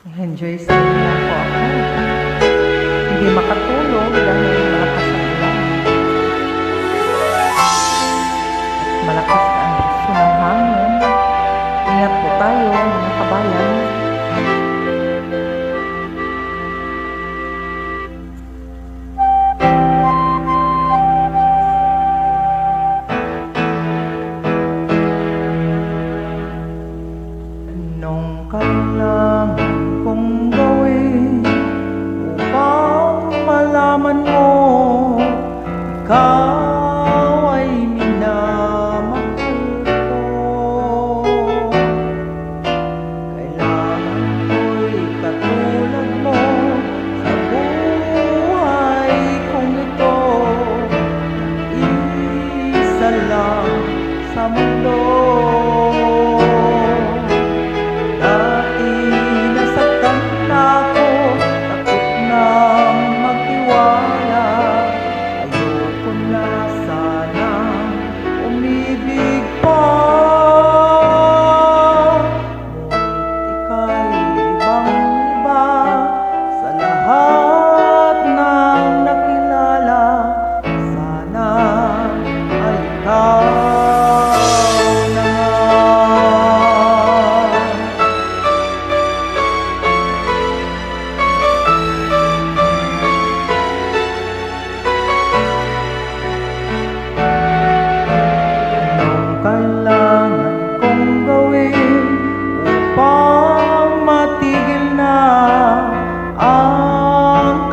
Enjoy sleep na po ako. Hindi makatulog dahil malakas ang ulan. Malakas na ang gusto ng hangin. Ingat po tayo, mga kabayan. Anong kailangan kong gawin upang malaman mo ikaw ay minamahal ko? Kailangan ko'y katulad mo sa buhay kong ito. Isa lang sa mundo.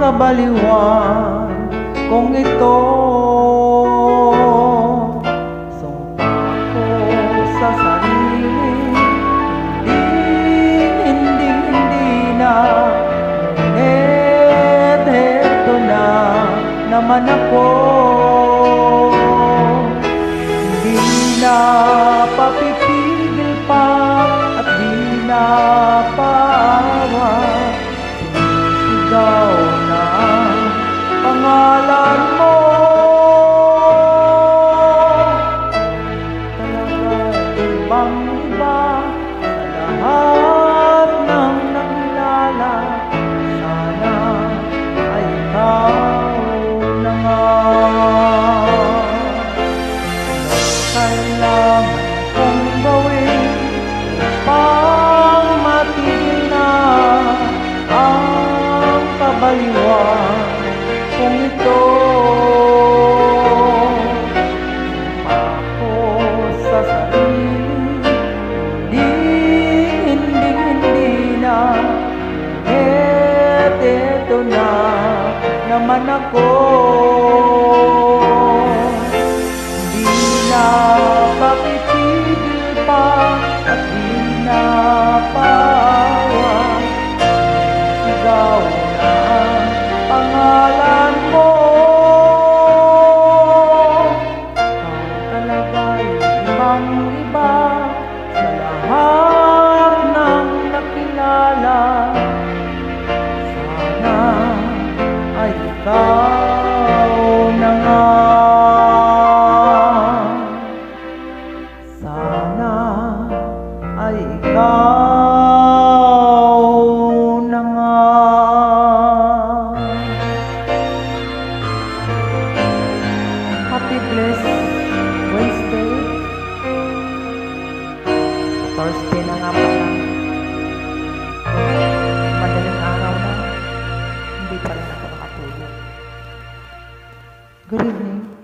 Kabaliwan kung ito. Sumpa ko sa sarili, hindi na. Ngunit eto na naman ako. Hindi na papipigil pa at di na paawa. Sumisigaw na pangalan mo. Talaga ibang iba sa lahat ng nakilala. Sana ay ikaw na nga. Anong kailangan kong gawin upang matigil na ang kabaliwan kung ito? Sumpa ko sa sarili, hindi na. Eto na naman ako. Hindi na papipigil pa at di na paawa. Sigaw na pangalan mo. Ikaw talaga'y ibang iba sa lahat ng nakilala. Sana ay ikaw na nga. Sana ay ikaw na nga. Happy blessed Wednesday. Thursday na nga pala. Madaling araw na. Hindi pa rin ako nakatulog. Good evening.